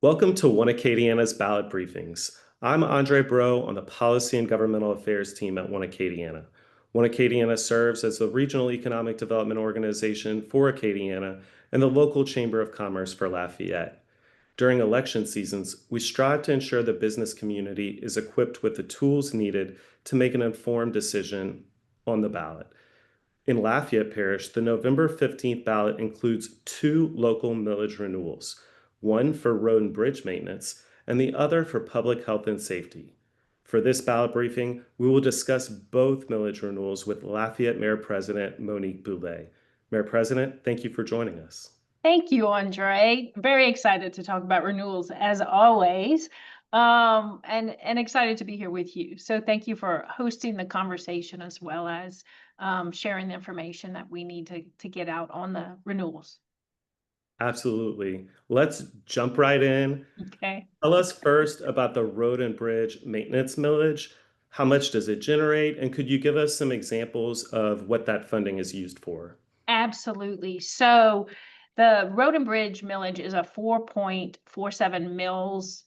Welcome to One Acadiana's Ballot Briefings. I'm Andre Bro on the Policy and Governmental Affairs team at One Acadiana. One Acadiana serves as the regional economic development organization for Acadiana and the local chamber of commerce for Lafayette. During election seasons, we strive to ensure the business community is equipped with the tools needed to make an informed decision on the ballot. In Lafayette Parish, the November 15th ballot includes two local millage renewals, one for road and bridge maintenance and the other for public health and safety. For this ballot briefing, we will discuss both millage renewals with Lafayette Mayor President Monique Boulay. Mayor President, thank you for joining us. Thank you, Andre. Very excited to talk about renewals as always, and excited to be here with you. So thank you for hosting the conversation as well as sharing the information that we need to get out on the renewals. Absolutely. Let's jump right in. Okay. Tell us first about the road and bridge maintenance millage. How much does it generate? And could you give us some examples of what that funding is used for? Absolutely. So the road and bridge millage is a 4.47 mils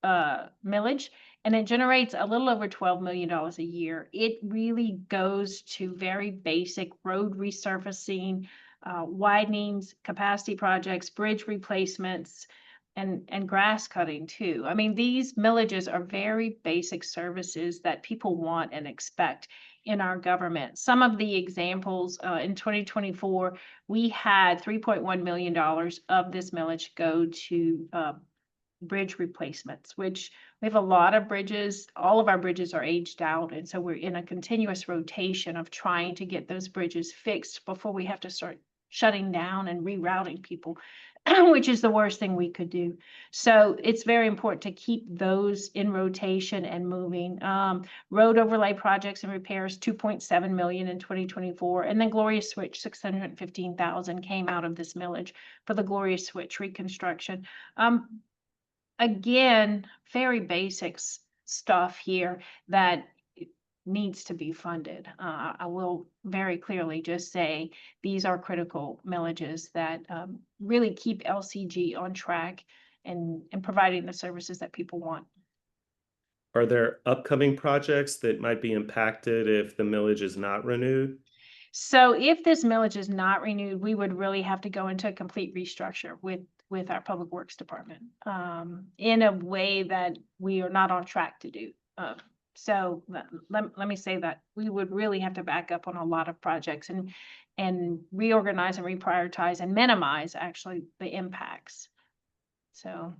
millage, and it generates a little over $12 million a year. It really goes to very basic road resurfacing, widenings, capacity projects, bridge replacements, and grass cutting too. I mean, these millages are very basic services that people want and expect in our government. Some of the examples in 2024, we had $3.1 million of this millage go to bridge replacements, which we have a lot of bridges. All of our bridges are aged out. And so we're in a continuous rotation of trying to get those bridges fixed before we have to start shutting down and rerouting people, which is the worst thing we could do. So it's very important to keep those in rotation and moving. Road overlay projects and repairs, 2.7 million in 2024. And then Glorious Switch, 615,000 came out of this millage for the Glorious Switch reconstruction. Again, very basics stuff here that needs to be funded. I will very clearly just say these are critical millages that really keep LCG on track and providing the services that people want. Are there upcoming projects that might be impacted if the millage is not renewed? So if this millage is not renewed, we would really have to go into a complete restructure with our public works department in a way that we are not on track to do. So let me say that we would really have to back up on a lot of projects and reorganize and reprioritize and minimize actually the impacts. So.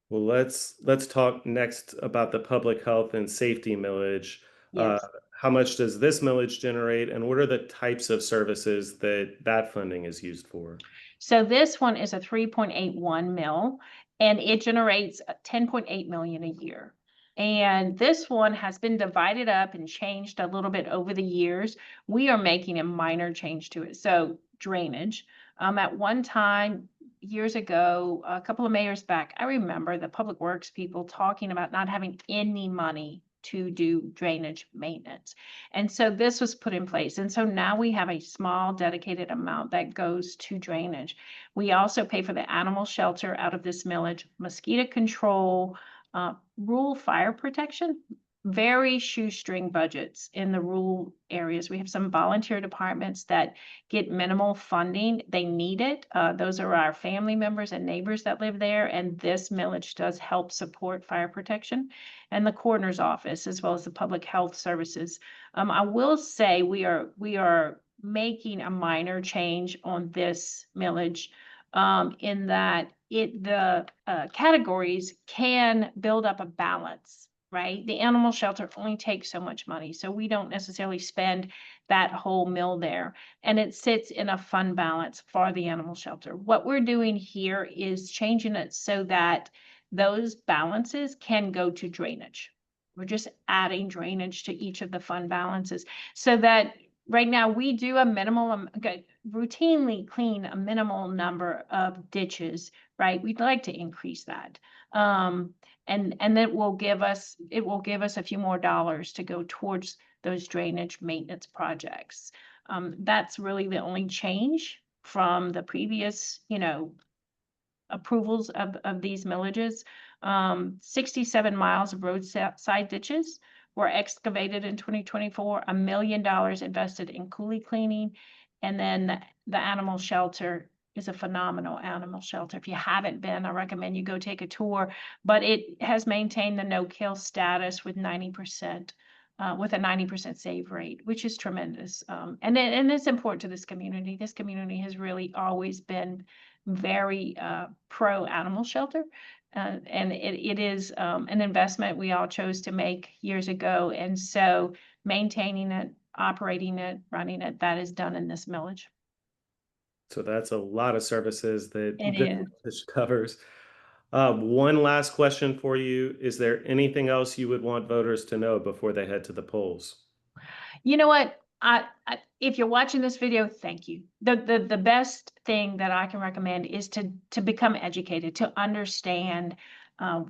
Well, let's talk next about the public health and safety millage. Uh, Yes. how much does this millage generate, and what are the types of services that funding is used for? So this one is a 3.81 mil, and it generates 10.8 million a year. And this one has been divided up and changed a little bit over the years. We are making a minor change to it. So drainage. At one time, years ago, a couple of mayors back, I remember the public works people talking about not having any money to do drainage maintenance. And so this was put in place. And so now we have a small dedicated amount that goes to drainage. We also pay for the animal shelter out of this millage, mosquito control, rural fire protection, very shoestring budgets in the rural areas. We have some volunteer departments that get minimal funding. They need it. Those are our family members and neighbors that live there. And this millage does help support fire protection and the coroner's office, as well as the public health services. I will say we are making a minor change on this millage in that the categories can build up a balance, right? The animal shelter only takes so much money, so we don't necessarily spend that whole mill there, and it sits in a fund balance for the animal shelter. What we're doing here is changing it so that those balances can go to drainage. We're just adding drainage to each of the fund balances so that right now we do a minimal, routinely clean a minimal number of ditches, right? We'd like to increase that. And that will give us, it will give us a few more dollars to go towards those drainage maintenance projects. That's really the only change from the previous, approvals of these millages. 67 miles of roadside ditches were excavated in 2024, $1 million invested in coulee cleaning. And then the animal shelter is a phenomenal animal shelter. If you haven't been, I recommend you go take a tour, but it has maintained the no-kill status with 90%. With a 90% save rate, which is tremendous. And it's important to this community. This community has really always been very pro animal shelter. And it is an investment we all chose to make years ago. And so maintaining it, operating it, running it, that is done in this millage. So that's a lot of services that It this is. message covers. One last question for you. Is there anything else you would want voters to know before they head to the polls? You know what? If you're watching this video, thank you. The best thing that I can recommend is to become educated, to understand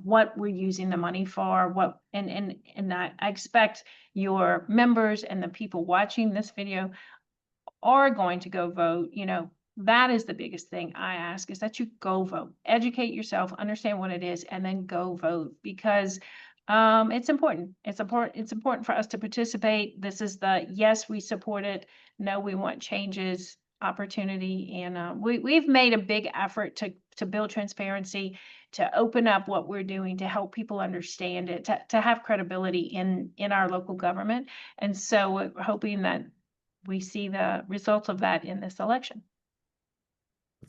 what we're using the money for, and I expect your members and the people watching this video are going to go vote. That is the biggest thing I ask, is that you go vote, educate yourself, understand what it is, and then go vote, because it's important. It's important for us to participate. This is the yes, we support it. No, we want changes, opportunity, and we've made a big effort to build transparency, to open up what we're doing, to help people understand it, to have credibility in our local government. And so we're hoping that we see the results of that in this election.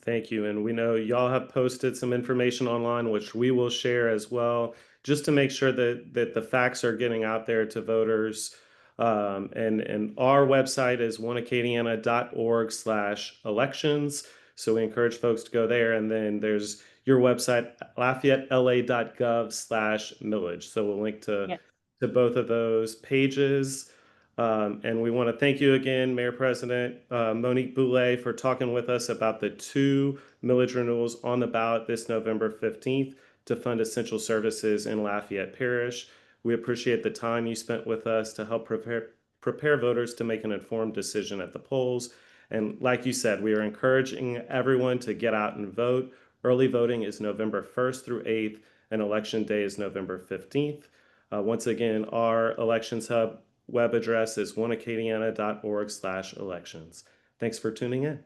Thank you. And we know y'all have posted some information online, which we will share as well, just to make sure that the facts are getting out there to voters. And our website is oneacadiana.org/elections. So we encourage folks to go there. And then there's your website, LafayetteLA.gov/millage. So we'll link Yeah. to both of those pages. And we want to thank you again, Mayor President Monique Boulay, for talking with us about the 2 millage renewals on the ballot this November 15th to fund essential services in Lafayette Parish. We appreciate the time you spent with us to help prepare voters to make an informed decision at the polls. And like you said, we are encouraging everyone to get out and vote. Early voting is November 1st through 8th, and Election Day is November 15th. Once again, our Elections Hub web address is oneacadiana.org/elections. Thanks for tuning in.